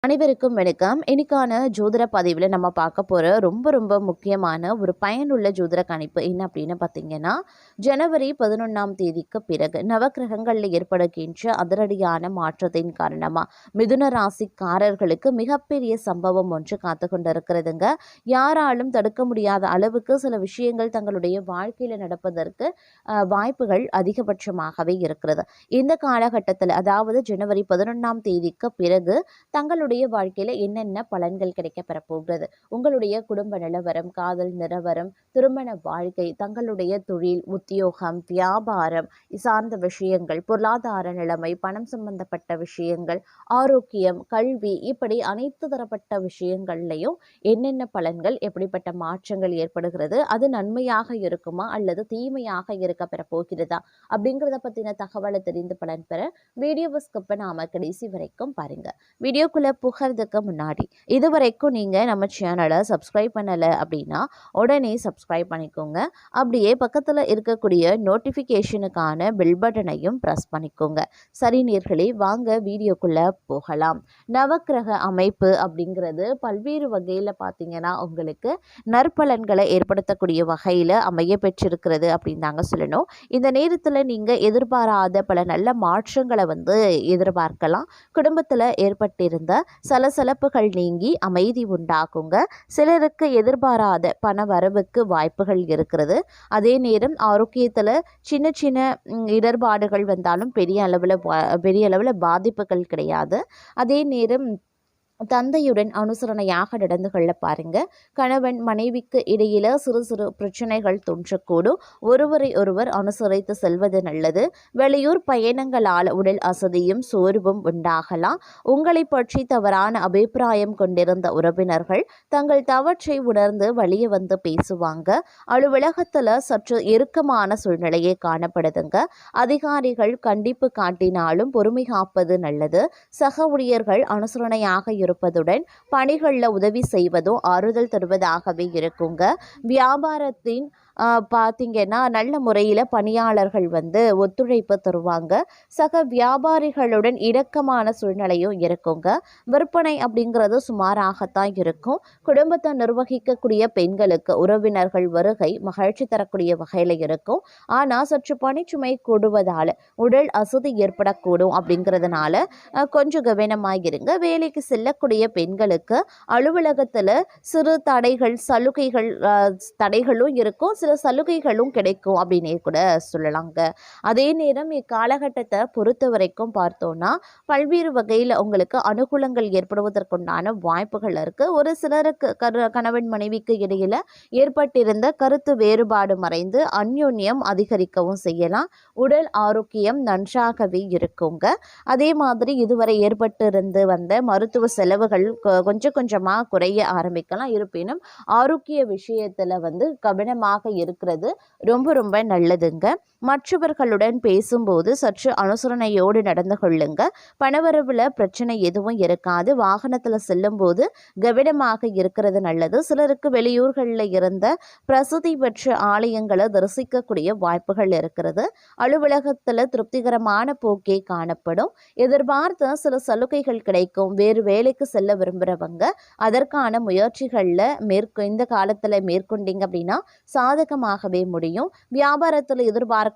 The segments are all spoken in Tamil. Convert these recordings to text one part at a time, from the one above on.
அனைவருக்கும் வணக்கம். இன்னைக்கான ஜோதிட பதிவில் நம்ம பார்க்க போகிற ரொம்ப முக்கியமான ஒரு பயனுள்ள ஜோதிட கணிப்பு என்ன அப்படின்னு பார்த்தீங்கன்னா, ஜனவரி 11ஆம் தேதிக்கு பிறகு நவக்கிரகங்களில் ஏற்படுகின்ற அதிரடியான மாற்றத்தின் காரணமாக மிதுன ராசிக்காரர்களுக்கு மிகப்பெரிய சம்பவம் ஒன்று காத்து கொண்டிருக்கிறதுங்க. யாராலும் தடுக்க முடியாத அளவுக்கு சில விஷயங்கள் தங்களுடைய வாழ்க்கையில் நடப்பதற்கு வாய்ப்புகள் அதிகபட்சமாகவே இருக்கிறது. இந்த காலகட்டத்தில், அதாவது ஜனவரி 11ஆம் தேதிக்கு பிறகு தங்களுடைய வாழ்க்கையில என்னென்ன பலன்கள் கிடைக்க பெற போகிறது, உங்களுடைய குடும்ப நிலவரம், காதல் நிலவரம், திருமண வாழ்க்கை, தங்களுடைய தொழில், உத்தியோகம், வியாபாரம் சார்ந்த விஷயங்கள், பொருளாதார நிலைமை, பணம் சம்பந்தப்பட்ட விஷயங்கள், ஆரோக்கியம், கல்வி, இப்படி அனைத்து தரப்பட்ட விஷயங்கள்லையும் என்னென்ன பலன்கள், எப்படிப்பட்ட மாற்றங்கள் ஏற்படுகிறது, அது நன்மையாக இருக்குமா அல்லது தீமையாக இருக்க பெற போகிறதா அப்படிங்கிறத பத்தின தகவலை தெரிந்து பலன் பெற வீடியோவை ஸ்கிப் பண்ணாம கடைசி வரைக்கும் பாருங்க. வீடியோக்குள்ள புகிறதுக்கு முன்னாடி இதுவரைக்கும் நீங்கள் நம்ம சேனலை சப்ஸ்கிரைப் பண்ணலை அப்படின்னா உடனே சப்ஸ்கிரைப் பண்ணிக்கோங்க. அப்படியே பக்கத்தில் இருக்கக்கூடிய நோட்டிஃபிகேஷனுக்கான பெல் பட்டனையும் ப்ரெஸ் பண்ணிக்கோங்க. சரி நேர்களே, வாங்க வீடியோக்குள்ளே போகலாம். நவக்கிரக அமைப்பு அப்படிங்கிறது பல்வேறு வகையில் பார்த்தீங்கன்னா உங்களுக்கு நற்பலன்களை ஏற்படுத்தக்கூடிய வகையில் அமைய பெற்றிருக்கிறது அப்படின்னு தாங்க சொல்லணும். இந்த நேரத்தில் நீங்கள் எதிர்பாராத பல நல்ல மாற்றங்களை எதிர்பார்க்கலாம். குடும்பத்தில் ஏற்பட்டிருந்த சலசலப்புகள் நீங்கி அமைதி உண்டாகுங்க. சிலருக்கு எதிர்பாராத பண வரவுக்கு வாய்ப்புகள் இருக்கிறது. அதே நேரம் ஆரோக்கியத்தில் சின்ன சின்ன இடர்பாடுகள் வந்தாலும் பெரிய அளவில் பாதிப்புகள் கிடையாது. அதே நேரம் தந்தையுடன் அனுசரணையாக நடந்து கொள்ள பாருங்க. கணவன் மனைவிக்கு இடையில சிறு சிறு பிரச்சனைகள் தோன்றக்கூடும். ஒருவரை ஒருவர் அனுசரித்து செல்வது நல்லது. வெளியூர் பயணங்களால் உடல் அசதியும் சோர்வும் உண்டாகலாம். உங்களை பற்றி தவறான அபிப்பிராயம் கொண்டிருந்த உறவினர்கள் தங்கள் தவற்றை உணர்ந்து வெளியே வந்து பேசுவாங்க. அலுவலகத்துல சற்று இறுக்கமான சூழ்நிலையே காணப்படுதுங்க. அதிகாரிகள் கண்டிப்பு காட்டினாலும் பொறுமை காப்பது நல்லது. சக ஊழியர்கள் அனுசரணையாக இருப்பதுடன் பணிகளில் உதவி செய்வதும் ஆறுதல் தருவதாகவே இருக்குங்க. வியாபாரத்தின் பார்த்தீங்கன்னா நல்ல முறையில் பணியாளர்கள் ஒத்துழைப்பு தருவாங்க. சக வியாபாரிகளுடன் இணக்கமான சூழ்நிலையும் இருக்குங்க. விற்பனை அப்படிங்கிறது சுமாராகத்தான் இருக்கும். குடும்பத்தை நிர்வகிக்கக்கூடிய பெண்களுக்கு உறவினர்கள் வருகை மகிழ்ச்சி தரக்கூடிய வகையில் இருக்கும். ஆனால் சற்று பணிச்சுமை கூடுவதால் உடல் அசதி ஏற்படக்கூடும். அப்படிங்கிறதுனால கொஞ்சம் கவனமாக இருங்க. வேலைக்கு செல்லக்கூடிய பெண்களுக்கு அலுவலகத்தில் சிறு தடைகள், சலுகைகள், தடைகளும் இருக்கும், சில சலுகைகளும் கிடைக்கும் அப்படின்னே கூட சொல்லலாங்க. அதே நேரம் இக்காலகட்டத்தை பொறுத்த வரைக்கும் பார்த்தோம்னா பல்வேறு வகையில் உங்களுக்கு அனுகூலங்கள் ஏற்படுவதற்குண்டான வாய்ப்புகள் இருக்கு. ஒரு சிலருக்கு கணவன் மனைவிக்கு இடையில ஏற்பட்டிருந்த கருத்து வேறுபாடு மறைந்து அந்யோன்யம் அதிகரிக்கவும் செய்யலாம். உடல் ஆரோக்கியம் நன்றாகவே இருக்குங்க. அதே மாதிரி இதுவரை ஏற்பட்டிருந்து வந்த மருத்துவ செலவுகள் கொஞ்சம் கொஞ்சமாக குறைய ஆரம்பிக்கலாம். இருப்பினும் ஆரோக்கிய விஷயத்தில் கவனமாக இருக்கிறது ரொம்ப நல்லதுங்க. மற்றவர்களுடன் பேசும்போது சற்று அனுசரணையோடு நடந்து கொள்ளுங்க. பணவரவில் பிரச்சனை எதுவும் இருக்காது. வாகனத்தில் செல்லும் போது கவனமாக இருக்கிறது நல்லது. சிலருக்கு வெளியூர்களில் இருந்த பிரசித்தி பெற்ற ஆலயங்களை தரிசிக்கக்கூடிய வாய்ப்புகள் இருக்கிறது. அலுவலகத்தில் திருப்திகரமான போக்கே காணப்படும். எதிர்பார்த்த சில சலுகைகள் கிடைக்கும். வேறு வேலைக்கு செல்ல விரும்புகிறவங்க அதற்கான முயற்சிகளில் இந்த காலத்தில் மேற்கொண்டீங்க அப்படின்னா சாதகமாகவே முடியும். வியாபாரத்தில் எதிர்பார்க்கக்கூடிய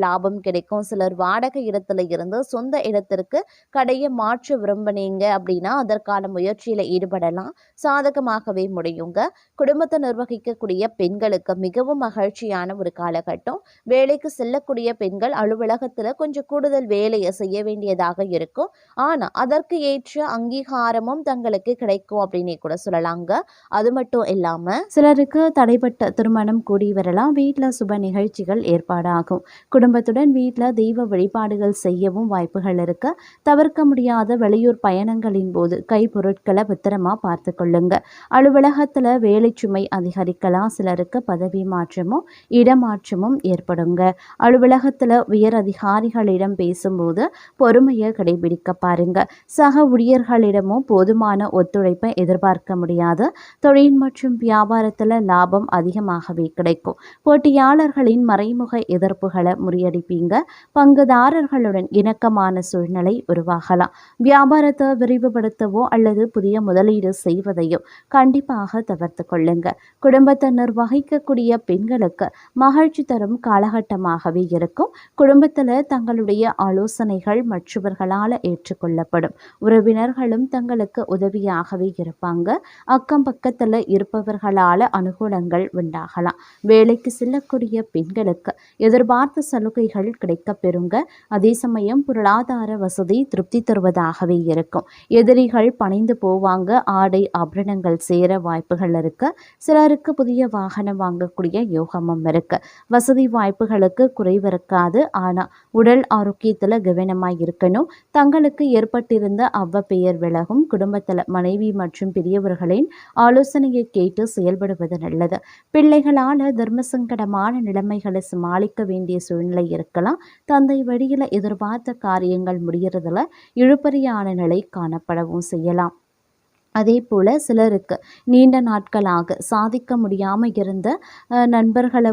லாபம் கிடைக்கும். சிலர் வாடகை இடத்துல இருந்து சொந்த இடத்திற்கு கடையை மாற்ற விரும்பினீங்க அப்படின்னா அதற்கான முயற்சியில் ஈடுபடலாம். சாதகமாகவே முடியுங்க. குடும்பத்தை நிர்வகிக்கக்கூடிய பெண்களுக்கு மிகவும் மகிழ்ச்சியான ஒரு காலகட்டம். வேலைக்கு செல்லக்கூடிய பெண்கள் அலுவலகத்தில் கொஞ்சம் கூடுதல் வேலையை செய்ய வேண்டியதாக இருக்கும். ஆனால் அதற்கு ஏற்ற அங்கீகாரமும் தங்களுக்கு கிடைக்கும் அப்படின்னே கூட சொல்லலாங்க. அது மட்டும் இல்லாமல் சிலருக்கு தடைப்பட்ட திருமணம் கூடி வரலாம். வீட்டில் சுப நிகழ்ச்சிகள் ஏற்பாடாகும். குடும்பத்துடன் வீட்டில் தெய்வ வழிபாடுகள் செய்யவும் வாய்ப்புகள் இருக்கு. தவிர்க்க முடியாத வெளியூர் பயணங்களின் போது கைப்பொருட்களை பத்திரமா பார்த்து கொள்ளுங்க. அலுவலகத்தில் வேலை சுமை அதிகரிக்கலாம். சிலருக்கு பதவி மாற்றமும் இடமாற்றமும் ஏற்படுங்க. அலுவலகத்தில் உயர் அதிகாரிகளிடம் பேசும்போது பொறுமையை கடைபிடிக்க பாருங்க. சக ஊழியர்களிடமும் போதுமான ஒத்துழைப்பை எதிர்பார்க்க முடியாது. தொழில் மற்றும் வியாபாரத்தில் லாபம் அதிகமாகவே கிடைக்கும். கிடைக்கும். போட்டியாளர்களின் மறைமுக எதிர்ப்புகளை முறியடிப்பீங்க. பங்குதாரர்களுடன் இணக்கமான சூழ்நிலை உருவாகலாம். வியாபாரத்தை விரிவுபடுத்தவோ அல்லது புதிய முதலீடு செய்வதையோ கண்டிப்பாக தவிர்த்து கொள்ளுங்க. குடும்பத்தை நிர்வகிக்கக்கூடிய பெண்களுக்கு மகிழ்ச்சி தரும் காலகட்டமாகவே இருக்கும். குடும்பத்தில் தங்களுடைய ஆலோசனைகள் மற்றவர்களால் ஏற்றுக்கொள்ளப்படும். உறவினர்களும் தங்களுக்கு உதவியாகவே இருப்பாங்க. அக்கம் பக்கத்தில் இருப்பவர்களால் அனுகூலங்கள் உண்டாகலாம். வேலைக்கு செல்லக்கூடிய பெண்களுக்கு எதிர்பார்த்த சலுகைகள் கிடைக்கப் பெறுங்க. அதே சமயம் பொருளாதார வசதி திருப்தி தருவதாகவே இருக்கும். எதிரிகள் பணிந்து போவாங்க. ஆடை ஆபரணங்கள் சேர வாய்ப்புகள் இருக்கு. சிலருக்கு புதிய வாகனம் வாங்கக்கூடிய யோகமும் இருக்கு. வசதி வாய்ப்புகளுக்கு குறைவு இருக்காது. ஆனால் உடல் ஆரோக்கியத்தில் கவனமாக இருக்கணும். தங்களுக்கு ஏற்பட்டிருந்த அவ்வப்பெயர் விலகும். குடும்பத்தில் மனைவி மற்றும் பெரியவர்களின் ஆலோசனையை கேட்டு செயல்படுவது நல்லது. பிள்ளைகளால் தர்ம சங்கடமான நிலைமைகளை சமாளிக்க வேண்டிய சூழ்நிலை இருக்கலாம். தந்தை வழியில் எதிர்பார்த்த காரியங்கள் முடிகிறதுல இழுபறியான நிலை காணப்படவும் செய்யலாம். அதே போல் சிலருக்கு நீண்ட நாட்களாக சாதிக்க முடியாமல் இருந்த நண்பர்களை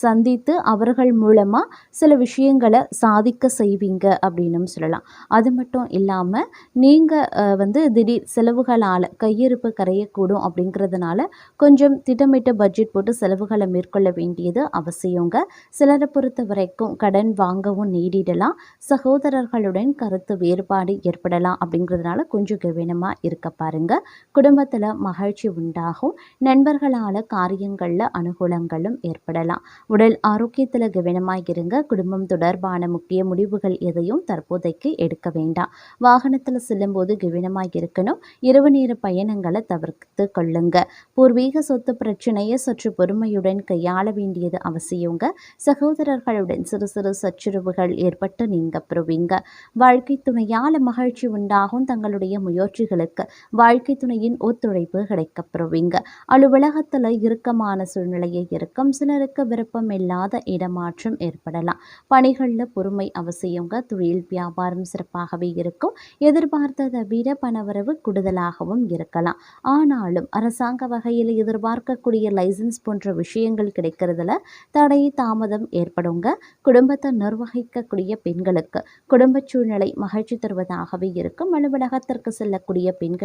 சந்தித்து அவர்கள் மூலமாக சில விஷயங்களை சாதிக்க செய்வீங்க அப்படின்னும் சொல்லலாம். அது மட்டும் இல்லாமல் நீங்கள் திடீர் செலவுகளால் கையிருப்பு கரையக்கூடும். அப்படிங்கிறதுனால கொஞ்சம் திட்டமிட்ட பட்ஜெட் போட்டு செலவுகளை மேற்கொள்ள வேண்டியது அவசியங்க. சிலரை பொறுத்த வரைக்கும் கடன் வாங்கவும் நேரிடலாம். சகோதரர்களுடன் கருத்து வேறுபாடு ஏற்படலாம். அப்படிங்கிறதுனால கொஞ்சம் கவனமாக இருக்க பாருங்க. குடும்பத்தில் மகிழ்ச்சி உண்டாகும். நண்பர்களால் காரியங்களில் அனுகூலங்களும் ஏற்படலாம். உடல் ஆரோக்கியத்தில் கவனமாக இருங்க. குடும்பம் தொடர்பான முக்கிய முடிவுகள் எதையும் தற்போதைக்கு எடுக்க வேண்டாம். வாகனத்தில் செல்லும்போது கவனமாக இருக்கணும். இரவு நேர பயணங்களை தவிர்த்து கொள்ளுங்க. பூர்வீக சொத்து பிரச்சனையை சற்று பொறுமையுடன் கையாள வேண்டியது அவசியங்க. சகோதரர்களுடன் சிறு சிறு சச்சுரவுகள் ஏற்பட்டு நீங்க பெறுவீங்க. வாழ்க்கை துணையால் மகிழ்ச்சி உண்டாகும். தங்களுடைய முயற்சிகளுக்கு வாழ்க்கை துணையின் ஒத்துழைப்பு கிடைக்கப்பெறுவீங்க. அலுவலகத்தில் இறுக்கமான சூழ்நிலையை இருக்கும். சிலருக்கு விருப்பம் இல்லாத இடமாற்றம் ஏற்படலாம். பணிகளில் பொறுமை அவசியங்க. தொழில் வியாபாரம் சிறப்பாகவே இருக்கும். எதிர்பார்த்ததை விட பணவரவு கூடுதலாகவும் இருக்கலாம். ஆனாலும் அரசாங்க வகையில் எதிர்பார்க்கக்கூடிய லைசன்ஸ் போன்ற விஷயங்கள் கிடைக்கிறதுல தடை தாமதம் ஏற்படுங்க. குடும்பத்தை நிர்வகிக்கக்கூடிய பெண்களுக்கு குடும்ப சூழ்நிலை மகிழ்ச்சி தருவதாகவே இருக்கும். அலுவலகத்திற்கு செல்லக்கூடிய பெண்களுக்கு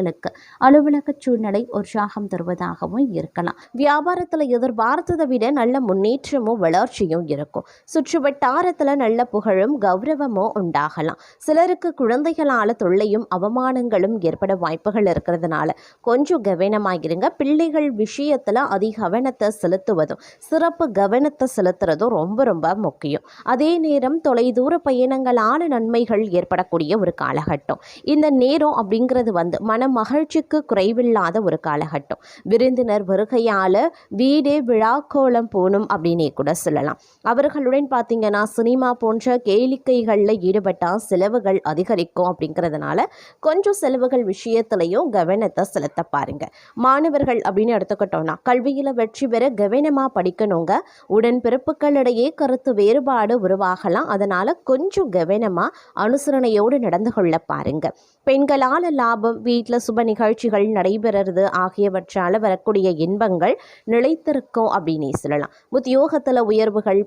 அலுவலக சூழ்நிலை உற்சாகம் தருவதாகவும் இருக்கலாம். வியாபாரத்தில் எதிர்பார்த்ததை விட நல்ல முன்னேற்றமும் வளர்ச்சியும் இருக்கும். சுற்று வட்டாரத்தில் நல்ல புகழும் கௌரவமும் உண்டாகலாம். சிலருக்கு குழந்தைகளால் தொல்லையும் அவமானங்களும் ஏற்பட வாய்ப்புகள் இருக்கிறதுனால கொஞ்சம் கவனமாகிருங்க. பிள்ளைகள் விஷயத்தில் அதிக கவனத்தை செலுத்துவதும் சிறப்பு கவனத்தை செலுத்துறதும் ரொம்ப ரொம்ப முக்கியம். அதே நேரம் தொலைதூர பயணங்களான நன்மைகள் ஏற்படக்கூடிய ஒரு காலகட்டம். இந்த நேரம் அப்படிங்கிறது மன மகிழ்ச்சிக்கு குறைவில்லாத ஒரு காலகட்டம். விருந்தினர் வருகையால் வீடே விழாக்கோலம் போகணும் அப்படின்னே கூட சொல்லலாம். அவர்களுடன் பார்த்தீங்கன்னா சினிமா போன்ற கேளிக்கைகளில் ஈடுபட்டால் செலவுகள் அதிகரிக்கும். அப்படிங்கிறதுனால கொஞ்சம் செலவுகள் விஷயத்திலையும் கவனத்தை செலுத்த பாருங்க. மாணவர்கள் அப்படின்னு எடுத்துக்கிட்டோம்னா கல்வியில் வெற்றி பெற கவனமாக படிக்கணுங்க. உடன்பிறப்புகளிடையே கருத்து வேறுபாடு உருவாகலாம். அதனால் கொஞ்சம் கவனமாக அனுசரணையோடு நடந்து கொள்ள பாருங்க. பெண்களால் லாபம், வீட்டில் சுப நிகழ்ச்சிகள் நடைபெறுறது ஆகியவற்றால் வரக்கூடிய இன்பங்கள் நிலைத்திருக்கும் அப்படின்னே சொல்லலாம். உத்தியோகத்தில் உயர்வுகள்,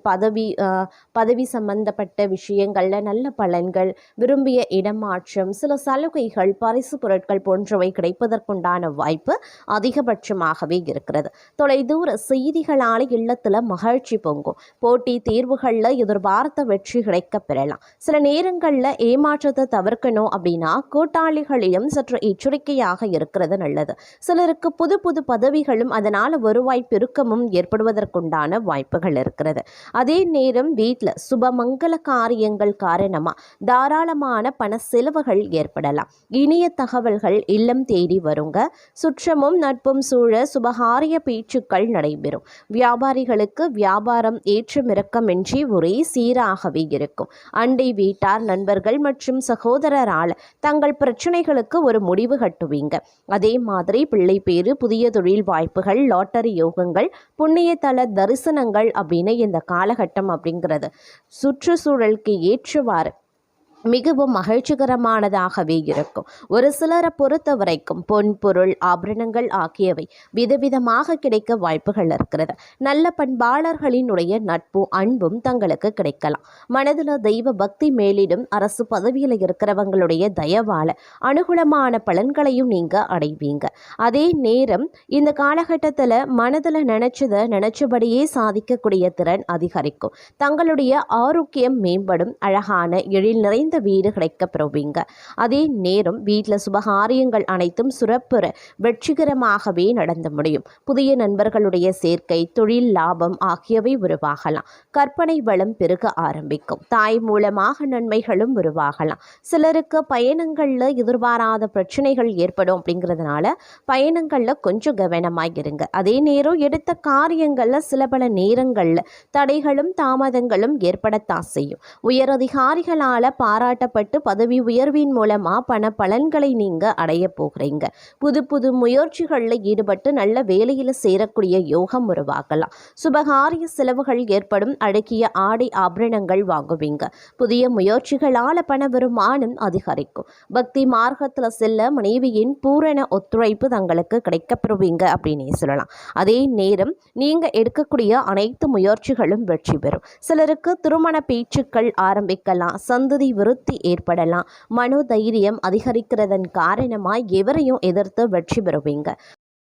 பதவி சம்பந்தப்பட்ட விஷயங்களில் நல்ல பலன்கள், விரும்பிய இடமாற்றம், சில சலுகைகள், பரிசு பொருட்கள் போன்றவை கிடைப்பதற்குண்டான வாய்ப்பு அதிகபட்சமாகவே இருக்கிறது. தொலைதூர செய்திகளால் இல்லத்தில் மகிழ்ச்சி பொங்கும். போட்டி தேர்வுகளில் எதிர்பார்த்த வெற்றி கிடைக்க பெறலாம். சில நேரங்களில் ஏமாற்றத்தை தவிர்க்கணும் அப்படின்னா கூட்டாளிகளிடம் சற்று எச்சரிக்கையாக இருக்கிறது நல்லது. சிலருக்கு புது புது பதவிகளும் அதனால் வருவாய் பெருக்கமும் ஏற்படுவதற்குண்டான வாய்ப்புகள் இருக்கிறது. அதே நேரம் வீட்டில் சுபமங்கல காரியங்கள் காரணமாக தாராளமான பண செலவுகள் ஏற்படலாம். இனிய தகவல்கள் இல்லம் தேடி வருங்க. சுற்றமும் நட்பும் சூழ சுபகாரிய பேச்சுக்கள் நடைபெறும். வியாபாரிகளுக்கு வியாபாரம் ஏற்றமிறக்கமின்றி ஒரே சீராகவே இருக்கும். அண்டை வீட்டார், நண்பர்கள் மற்றும் சகோதரரால் தங்கள் பிரச்சனைகளுக்கு ஒரு முடிவு கட்டுவீங்க. அதே மாதிரி பிள்ளை பேரு, புதிய தொழில் வாய்ப்புகள், லாட்டரி யோகங்கள், புண்ணிய தல தரிசனங்கள் அப்படின்னு இந்த காலகட்டம் அப்படிங்கிறது சுற்றுச்சூழலுக்கு ஏற்றவாறு மிகவும் மகிழ்ச்சிகரமானதாகவே இருக்கும். ஒரு சிலரை பொறுத்த வரைக்கும் பொன் பொருள் ஆபரணங்கள் ஆகியவை விதவிதமாக கிடைக்க வாய்ப்புகள் இருக்கிறது. நல்ல பண்பாளர்களினுடைய நட்பும் அன்பும் தங்களுக்கு கிடைக்கலாம். மனதில் தெய்வ பக்தி மேலிடும். அரசு பதவியில் இருக்கிறவங்களுடைய தயவால அனுகூலமான பலன்களையும் நீங்க அடைவீங்க. அதே நேரம் இந்த காலகட்டத்தில் மனதில் நினைச்சபடியே சாதிக்கக்கூடிய திறன் அதிகரிக்கும். தங்களுடைய ஆரோக்கியம் மேம்படும். அழகான எழில் நிறைந்த வீடு கிடைக்கப்பெறுவீங்க. அதே நேரம் வீட்டில் சுபகாரியங்கள் அனைத்தும் சிறப்புற வெற்றிகரமாகவே நடந்து முடியும். புதிய நண்பர்களுடைய சேர்க்கை, தொழில் லாபம் ஆகியவை உருவாகலாம். கற்பனை வளம் பெருக ஆரம்பிக்கும். தாய் மூலமாக நன்மைகளும் உருவாகலாம். சிலருக்கு பயணங்களில் எதிர்பாராத பிரச்சனைகள் ஏற்படும். அப்படிங்கிறதுனால பயணங்களில் கொஞ்சம் கவனமாக இருங்க. அதே நேரம் எடுத்த காரியங்களில் சில பல நேரங்களில் தடைகளும் தாமதங்களும் ஏற்படத்தான் செய்யும். உயரதிகாரிகளால் பாராட்டப்பட்டு பதவி உயர்வின் மூலமா பண பலன்களை நீங்க அடைய போகிறீங்க. புது புது முயற்சிகளில் ஈடுபட்டு நல்ல வேலையில் சேரக்கூடிய யோகம் உருவாகலாம். சுபகாரிய செலவுகள் ஏற்படும். அழகிய ஆடை ஆபரணங்கள் வாங்குவீங்க. புதிய முயற்சிகளால பண வருமானம் அதிகரிக்கும். பக்தி மார்க்கத்தில் செல்ல மனைவியின் பூரண ஒத்துழைப்பு தங்களுக்கு கிடைக்கப்பெறுவீங்க அப்படின்னே சொல்லலாம். அதே நேரம் நீங்க எடுக்கக்கூடிய அனைத்து முயற்சிகளும் வெற்றி பெறும். சிலருக்கு திருமண பேச்சுக்கள் ஆரம்பிக்கலாம். சந்ததி விருத்தி ஏற்படலாம். மனோதைரியம் அதிகரிக்கிறதன் காரணமாய் எவரையும் எதிர்த்து வெற்றி பெறுவீங்க.